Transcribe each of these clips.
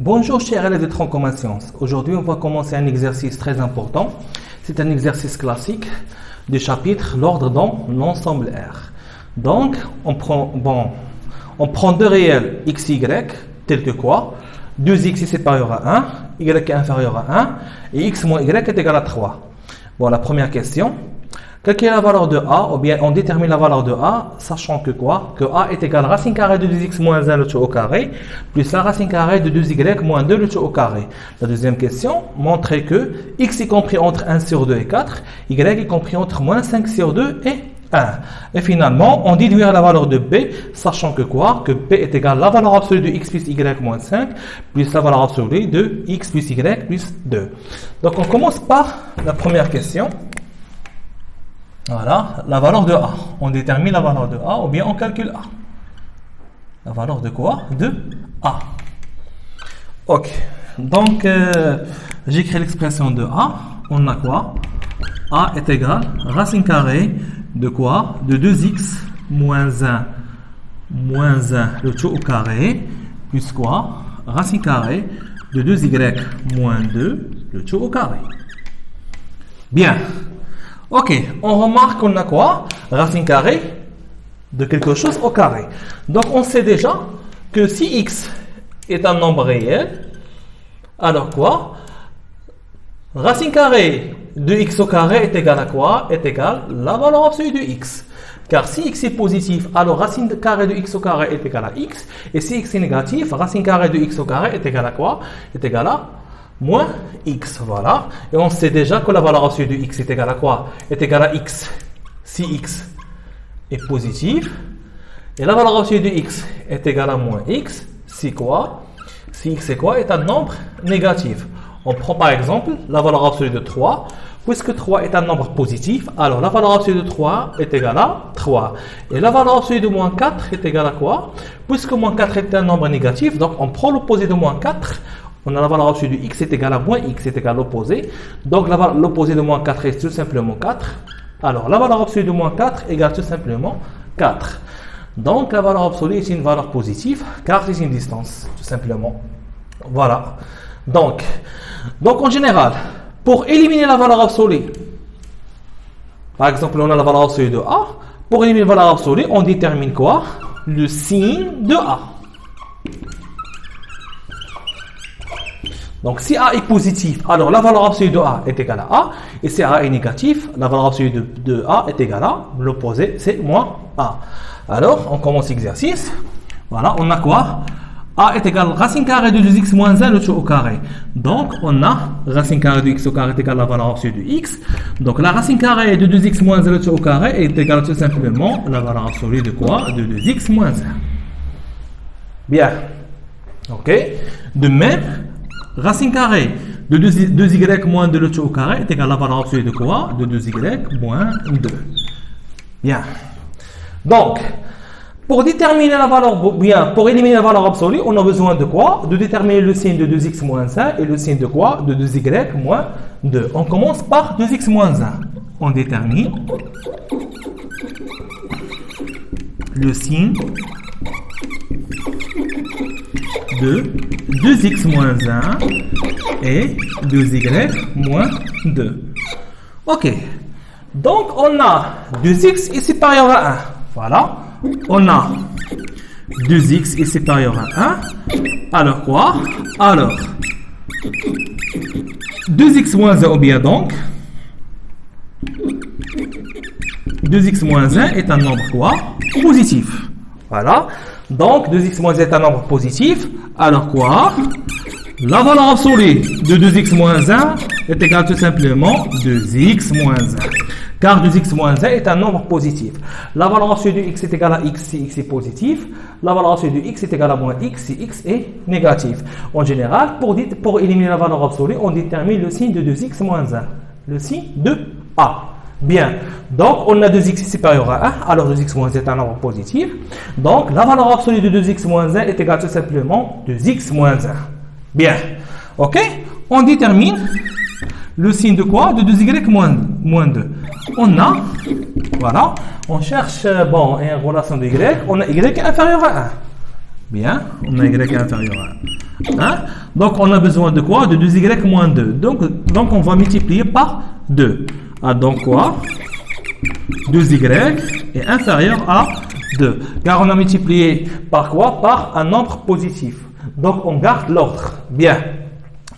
Bonjour chers élèves de Tronc Sciences. Aujourd'hui, on va commencer un exercice très important. C'est un exercice classique du chapitre l'ordre dans l'ensemble R. Donc, on prend deux réels x, y, tels que quoi 2x est supérieur à 1, y est inférieur à 1, et x moins y est égal à 3. Bon, la première question. Quelle est la valeur de A? Ou bien on détermine la valeur de A, sachant que quoi? Que A est égal à racine carrée de 2x moins 1 le tout au carré, plus la racine carrée de 2y moins 2 le tout au carré. La deuxième question, montrer que x est compris entre 1 sur 2 et 4, y est compris entre moins 5 sur 2 et 1. Et finalement, on déduire la valeur de B, sachant que quoi? Que B est égal à la valeur absolue de x plus y moins 5, plus la valeur absolue de x plus y plus 2. Donc on commence par la première question. Voilà, la valeur de A. On détermine la valeur de A ou bien on calcule A. La valeur de quoi? De A. Ok. Donc, j'écris l'expression de A. On a quoi? A est égal à racine carrée de quoi? De 2x moins 1 le tout au carré plus quoi? Racine carrée de 2y moins 2 le tout au carré. Bien. Ok, on remarque qu'on a quoi? Racine carrée de quelque chose au carré. Donc, on sait déjà que si x est un nombre réel, alors quoi? Racine carrée de x au carré est égal à quoi? Est égal à la valeur absolue de x. Car si x est positif, alors racine carrée de x au carré est égal à x. Et si x est négatif, racine carrée de x au carré est égal à quoi? Est égal à moins x, voilà. Et on sait déjà que la valeur absolue de x est égale à quoi? Est égale à x si x est positif. Et la valeur absolue de x est égale à moins x si quoi? Si x est quoi? Est un nombre négatif. On prend par exemple la valeur absolue de 3. Puisque 3 est un nombre positif, alors la valeur absolue de 3 est égale à 3. Et la valeur absolue de moins 4 est égale à quoi? Puisque moins 4 est un nombre négatif, donc on prend l'opposé de moins 4. On a la valeur absolue de x est égale à moins x est égal à l'opposé. Donc l'opposé de moins 4 est tout simplement 4. Alors la valeur absolue de moins 4 égale tout simplement 4. Donc la valeur absolue est une valeur positive car c'est une distance, tout simplement. Voilà. Donc en général, pour éliminer la valeur absolue, par exemple on a la valeur absolue de A. Pour éliminer la valeur absolue, on détermine quoi? Le signe de A. Donc, si A est positif, alors la valeur absolue de A est égale à A. Et si A est négatif, la valeur absolue de A est égale à l'opposé, c'est moins A. Alors, on commence l'exercice. Voilà, on a quoi? A est égal à racine carrée de 2x moins 1 le tout au carré. Donc, on a racine carrée de x au carré est égal à la valeur absolue de x. Donc, la racine carrée de 2x moins 1 le tout au carré est égale tout simplement à la valeur absolue de quoi? De 2x moins 1. Bien. Ok. De même, racine carrée de 2y moins 2 le tout au carré est égal à la valeur absolue de quoi? De 2y moins 2. Bien. Donc, pour déterminer la valeur, pour éliminer la valeur absolue, on a besoin de quoi? De déterminer le signe de 2x moins 1 et le signe de quoi? De 2y moins 2. On commence par 2x moins 1. On détermine le signe de 2x moins 1 et 2y moins 2. Ok. Donc, on a 2x est supérieur à 1. Voilà. On a 2x est supérieur à 1. Alors quoi? Alors, 2x moins 1 ou bien donc 2x moins 1 est un nombre quoi? Positif. Voilà. Donc, 2x moins 1 est un nombre positif. Alors quoi? La valeur absolue de 2x moins 1 est égale tout simplement 2x moins 1. Car 2x moins 1 est un nombre positif. La valeur absolue de x est égale à x si x est positif. La valeur absolue de x est égale à moins x si x est négatif. En général, pour éliminer la valeur absolue, on détermine le signe de 2x moins 1. Le signe de A. Bien. Donc, on a 2x supérieur à 1. Alors, 2x moins 1 est un nombre positif. Donc, la valeur absolue de 2x moins 1 est égale tout simplement 2x moins 1. Bien. Ok? On détermine le signe de quoi? De 2y moins 2. On a, voilà, on cherche, une relation de y. On a y inférieur à 1. Bien, on a y inférieur à 1. Hein? Donc, on a besoin de quoi? De 2y moins 2. Donc, on va multiplier par 2. Ah, donc quoi? 2y est inférieur à 2. Car on a multiplié par quoi? Par un nombre positif. Donc, on garde l'ordre. Bien.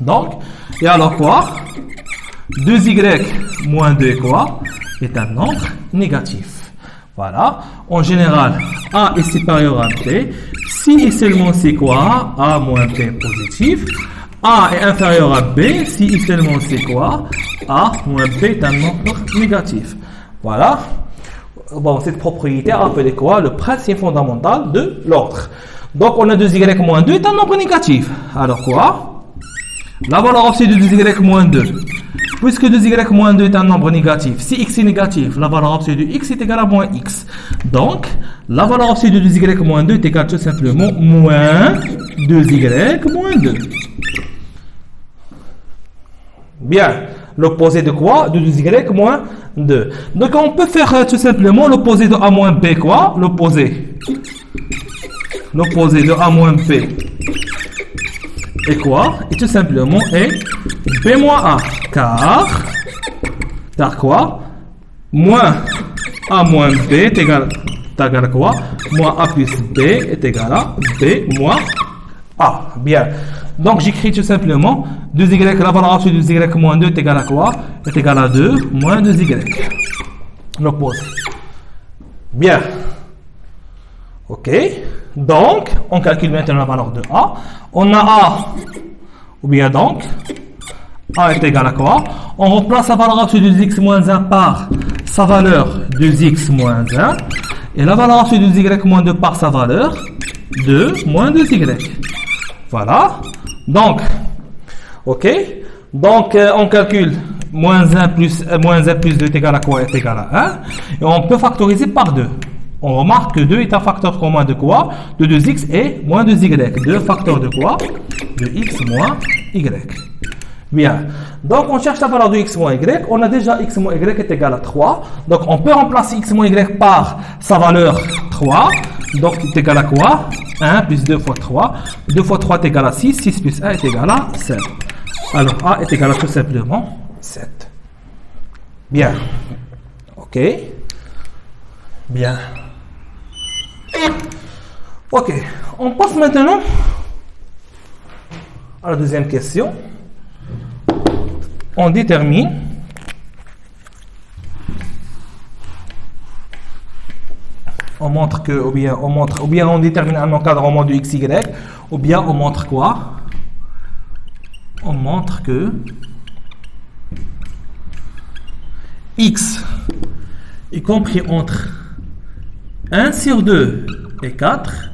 Donc, et alors quoi? 2y moins 2 est quoi? Est un nombre négatif. Voilà. En général, A est supérieur à B. Si et seulement c'est quoi? A moins B positif. A est inférieur à B. Si et seulement c'est quoi? A moins B est un nombre négatif. Voilà. Bon, cette propriété appelée quoi? Le principe fondamental de l'ordre. Donc, on a 2y moins 2 est un nombre négatif. Alors quoi? La valeur absolue de 2y moins 2. Puisque 2y moins 2 est un nombre négatif, si x est négatif, la valeur absolue de x est égale à moins x. Donc, la valeur absolue de 2y moins 2 est égale tout simplement moins 2y moins 2. Bien. L'opposé de quoi? De 2y moins 2. Donc, on peut faire tout simplement l'opposé de a moins b quoi? L'opposé de a moins b est quoi? Et tout simplement est b moins a. Car quoi? Moins a moins b est égal à quoi? Moins a plus b est égal à b moins a. Bien. Donc, j'écris tout simplement 2y, la valeur absolue de 2y moins 2 est égal à quoi? Est égal à 2 moins 2y. L'opposé. Bien. OK. Donc, on calcule maintenant la valeur de a. On a a, ou bien donc, a est égal à quoi? On remplace la valeur absolue de 2x moins 1 par sa valeur 2x moins 1. Et la valeur absolue de 2y moins 2 par sa valeur 2 moins 2y. Voilà. Donc, OK. Donc, on calcule moins 1 plus 2 est égal à quoi? Est égal à 1. Et on peut factoriser par 2. On remarque que 2 est un facteur commun de quoi? De 2x et moins 2y. 2 facteurs de quoi? De x moins y. Bien. Donc, on cherche la valeur de x moins y. On a déjà x moins y est égal à 3. Donc, on peut remplacer x moins y par sa valeur 3. Donc, c'est égal à quoi? 1 plus 2 fois 3. 2 fois 3 est égal à 6. 6 plus 1 est égal à 7. Alors, a est égal à tout simplement 7. Bien. OK. Bien. OK. On passe maintenant à la deuxième question. On détermine on montre que ou bien on détermine un encadrement de x, y, ou bien on montre quoi? On montre que x est compris entre 1 sur 2 et 4,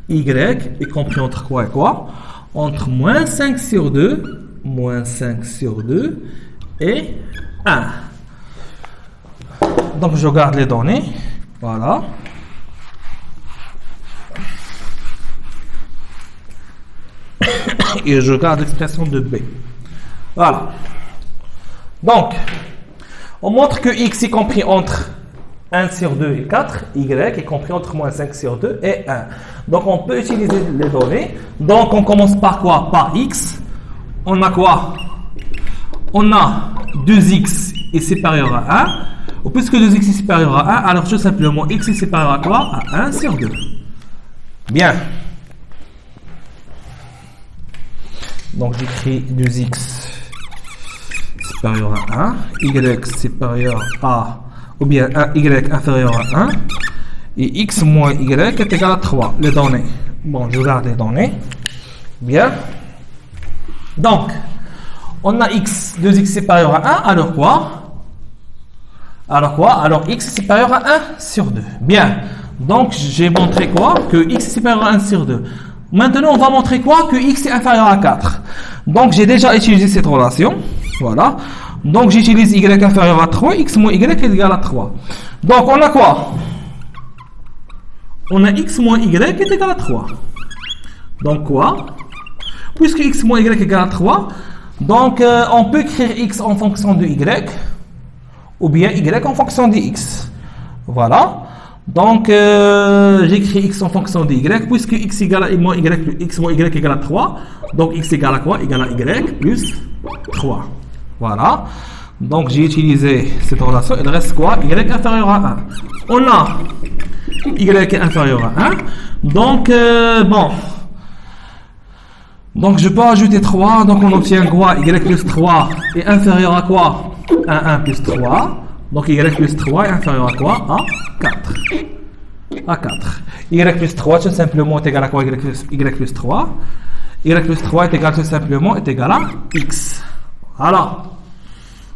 y est compris entre quoi et quoi? Entre moins 5 sur 2 et 1. Donc, je garde les données. Voilà. Et je garde l'expression de B. Voilà. Donc, on montre que x est compris entre 1 sur 2 et 4, y est compris entre moins 5 sur 2 et 1. Donc, on peut utiliser les données. Donc, on commence par quoi? Par x. On a quoi? On a 2x est supérieur à 1. Ou puisque 2x est supérieur à 1, alors tout simplement x est supérieur à quoi? À 1 sur 2. Bien. Donc j'écris 2x supérieur à 1, y supérieur à, ou bien y inférieur à 1, et x moins y est égal à 3. Les données. Bon, je garde les données. Bien. Donc, on a x, 2x supérieur à 1, alors quoi? Alors x est supérieur à 1 sur 2. Bien. Donc, j'ai montré quoi? Que x est supérieur à 1 sur 2. Maintenant, on va montrer quoi? Que x est inférieur à 4. Donc, j'ai déjà utilisé cette relation. Voilà. Donc, j'utilise y inférieur à 3, x moins y est égal à 3. Donc, on a quoi? On a x moins y est égal à 3. Donc, quoi? Puisque x moins y est égal à 3, donc, on peut écrire x en fonction de y, ou bien y en fonction de x. Voilà. Donc, j'écris x en fonction de y, puisque x égale à moins y, x moins y égale à 3. Donc, x égale à quoi? Égale à y plus 3. Voilà. Donc, j'ai utilisé cette relation. Il reste quoi? Y inférieur à 1. On a y est inférieur à 1. Donc, bon. Donc, je peux ajouter 3. Donc, on obtient quoi? Y plus 3 est inférieur à quoi? À 1 plus 3. Donc, y plus 3 est inférieur à quoi? À 4. À 4. Y plus 3, tout simplement, est égal à quoi? Y plus 3. Y plus 3 est égal tout simplement est égal à x. Voilà.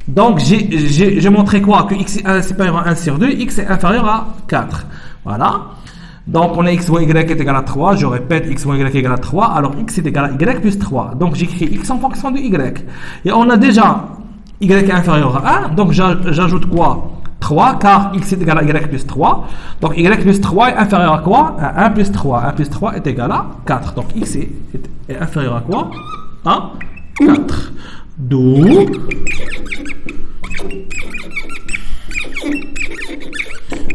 Donc, j'ai montré quoi? Que x est supérieur à 1 sur 2, x est inférieur à 4. Voilà. Donc, on a x moins y est égal à 3. Je répète, x moins y est égal à 3. Alors, x est égal à y plus 3. Donc, j'écris x en fonction de y. Et on a déjà y est inférieur à 1. Donc, j'ajoute quoi? 3, car x est égal à y plus 3. Donc, y plus 3 est inférieur à quoi? À 1 plus 3. 1 plus 3 est égal à 4. Donc, x est inférieur à quoi? À 4. D'où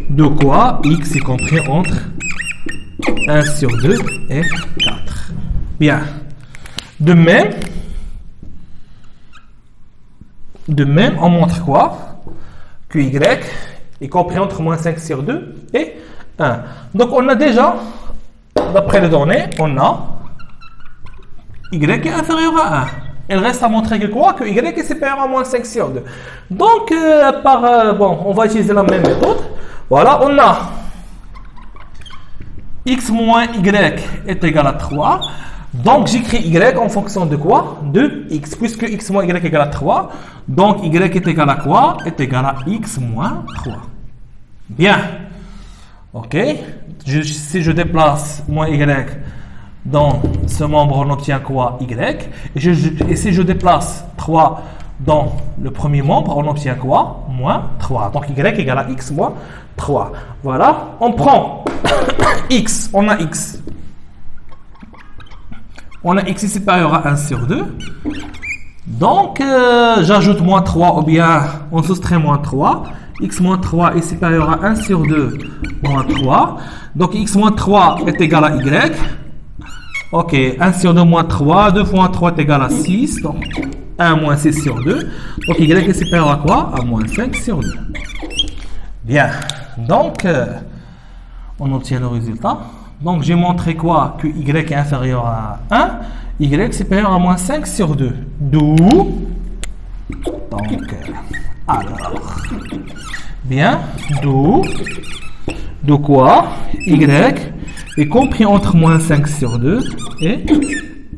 de quoi x est compris entre 1 sur 2 et 4. Bien. De même, on montre quoi? Que y est compris entre moins 5 sur 2 et 1. Donc, on a déjà, d'après les données, on a y est inférieur à 1. Il reste à montrer que quoi? Que y est supérieur à moins 5 sur 2. Donc, bon, on va utiliser la même méthode. Voilà, on a x moins y est égal à 3. Donc, j'écris y en fonction de quoi? De x. Puisque x moins y est égal à 3, donc y est égal à quoi? Est égal à x moins 3. Bien. OK. Si je déplace moins y dans ce membre, on obtient quoi? Y. Et si je déplace 3 dans le premier membre, on obtient quoi? Moins 3. Donc, y égale à x moins 3. Voilà. On prend x. On a x. On a x supérieur à 1 sur 2. Donc, j'ajoute moins 3 ou bien on soustrait moins 3. X moins 3 est supérieur à 1 sur 2 moins 3. Donc, x moins 3 est égal à y. Ok, 1 sur 2 moins 3. 2 fois 3 est égal à 6. Donc, 1 moins 6 sur 2. Donc, y est supérieur à quoi? À moins 5 sur 2. Bien. Donc, on obtient le résultat. Donc, j'ai montré quoi? Que y est inférieur à 1. Y est supérieur à moins 5 sur 2. D'où? Donc, alors. Bien. D'où? De quoi? Y est compris entre moins 5 sur 2 et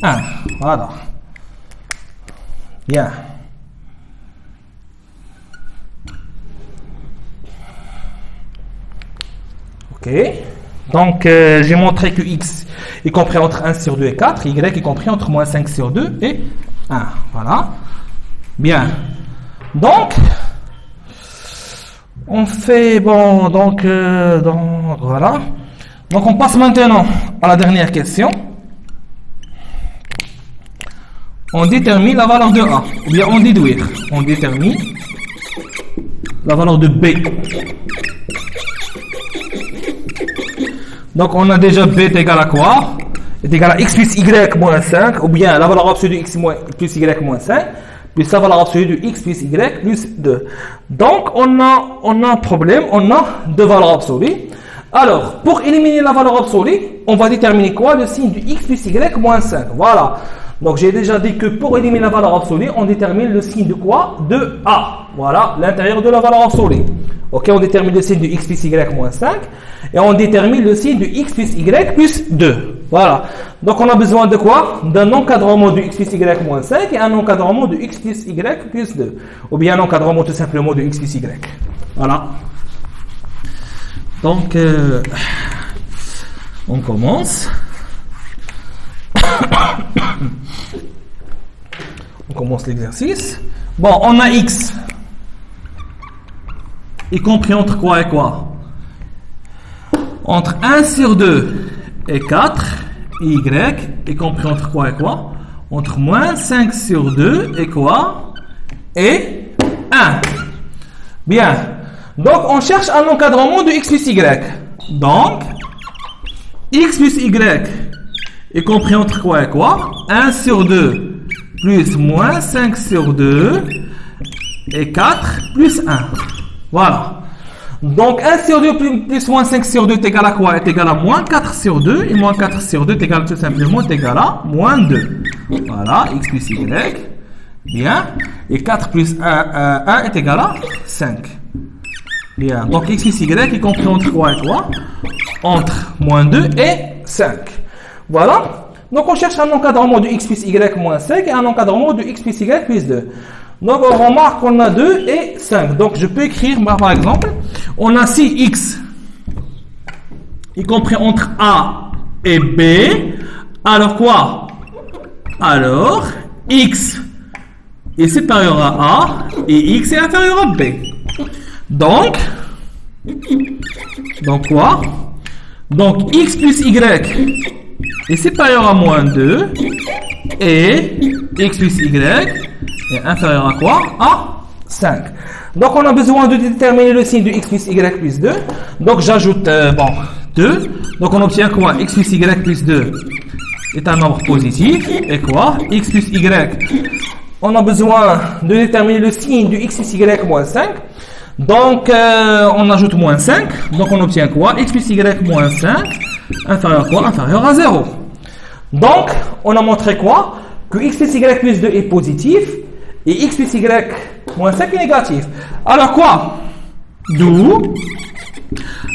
1. Voilà. Bien. OK. Donc, j'ai montré que x est compris entre 1 sur 2 et 4. Y est compris entre moins 5 sur 2 et 1. Voilà. Bien. Donc, on fait, bon, donc voilà. Donc, on passe maintenant à la dernière question. On détermine la valeur de A. Ou bien on déduire. On détermine la valeur de B. Donc, on a déjà B est égal à quoi? Est égal à x plus y moins 5. Ou bien la valeur absolue de x plus y moins 5. Plus la valeur absolue de x plus y plus 2. Donc, on a un problème. On a deux valeurs absolues. Alors, pour éliminer la valeur absolue, on va déterminer quoi? Le signe du x plus y moins 5. Voilà. Donc, j'ai déjà dit que pour éliminer la valeur absolue, on détermine le signe de quoi? De A. Voilà, l'intérieur de la valeur absolue. Ok, on détermine le signe de x plus y moins 5. Et on détermine le signe de x plus y plus 2. Voilà. Donc, on a besoin de quoi? D'un encadrement de x plus y moins 5 et un encadrement de x plus y plus 2. Ou bien un encadrement tout simplement de x plus y. Voilà. Donc, on commence. On commence l'exercice. Bon, on a x. Y compris entre quoi et quoi? Entre 1 sur 2 et 4. Y est compris entre quoi et quoi? Entre moins 5 sur 2 et quoi? Et 1. Bien. Donc, on cherche un encadrement de x plus y. Donc, x plus y est compris entre quoi et quoi? 1 sur 2 plus moins 5 sur 2 et 4 plus 1. Voilà. Donc 1 sur 2 plus moins 5 sur 2 est égal à quoi? Est égal à moins 4 sur 2. Et moins 4 sur 2 est égal tout simplement est égal à moins 2. Voilà, x plus y. Bien. Et 4 plus 1 est égal à 5. Bien. Donc x plus y est compris entre quoi et quoi? Entre moins 2 et 5. Voilà. Donc on cherche un encadrement de x plus y moins 5 et un encadrement de x plus y plus 2. Donc on remarque qu'on a 2 et 5. Donc je peux écrire par exemple, on a 6x y compris entre a et b. Alors quoi? Alors x est supérieur à a et x est inférieur à b. Donc quoi? Donc x plus y est supérieur à moins 2 et x plus y est inférieur à quoi? À 5. Donc on a besoin de déterminer le signe de x plus y plus 2. Donc j'ajoute 2. Donc on obtient quoi? X plus y plus 2 est un nombre positif. Et quoi? X plus y. On a besoin de déterminer le signe de x plus y moins 5. Donc on ajoute moins 5. Donc on obtient quoi? X plus y moins 5 inférieur à quoi? Inférieur à 0. Donc on a montré quoi? Que x plus y plus 2 est positif et x plus y moins 5 est négatif. Alors quoi? D'où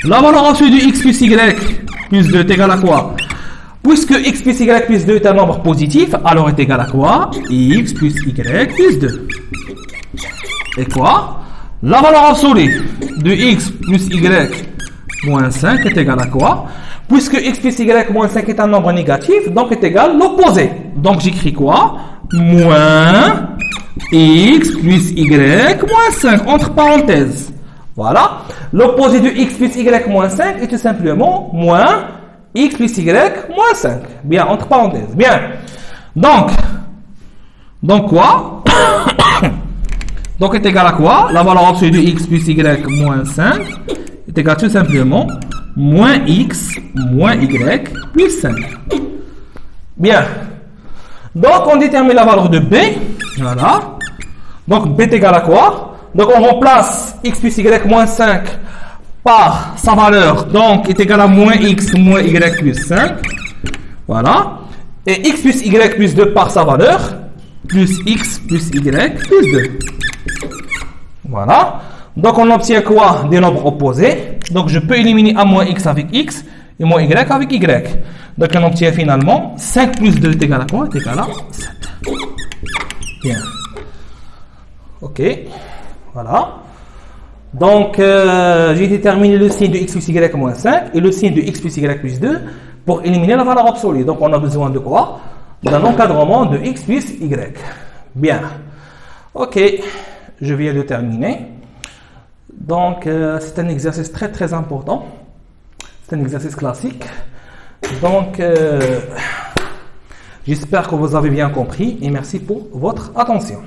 la valeur absolue de x plus y plus 2 est égale à quoi? Puisque x plus y plus 2 est un nombre positif, alors est égal à quoi? X plus y plus 2. Et quoi? La valeur absolue de x plus y moins 5 est égal à quoi? Puisque x plus y moins 5 est un nombre négatif, donc est égal à l'opposé. Donc j'écris quoi? Moins x plus y moins 5, entre parenthèses. Voilà. L'opposé de x plus y moins 5 est tout simplement moins x plus y moins 5. Bien, entre parenthèses. Bien. Donc quoi? Donc est égal à quoi? La valeur absolue de x plus y moins 5 est égal tout simplement moins x moins y plus 5. Bien. Donc on détermine la valeur de b. Voilà. Donc b est égal à quoi? Donc on remplace x plus y moins 5 par sa valeur. Donc est égal à moins x moins y plus 5. Voilà. Et x plus y plus 2 par sa valeur. Plus x plus y plus 2. Voilà. Donc on obtient quoi? Des nombres opposés. Donc je peux éliminer a moins x avec x et moins y avec y. Donc on obtient finalement 5 plus 2 est égal à quoi? Est égal à 7. Bien. Ok. Voilà. Donc j'ai déterminé le signe de x plus y moins 5 et le signe de x plus y plus 2 pour éliminer la valeur absolue. Donc on a besoin de quoi? D'un encadrement de x plus y. Bien. Ok. Je viens de terminer. Donc, c'est un exercice très très important. C'est un exercice classique. Donc, j'espère que vous avez bien compris et merci pour votre attention.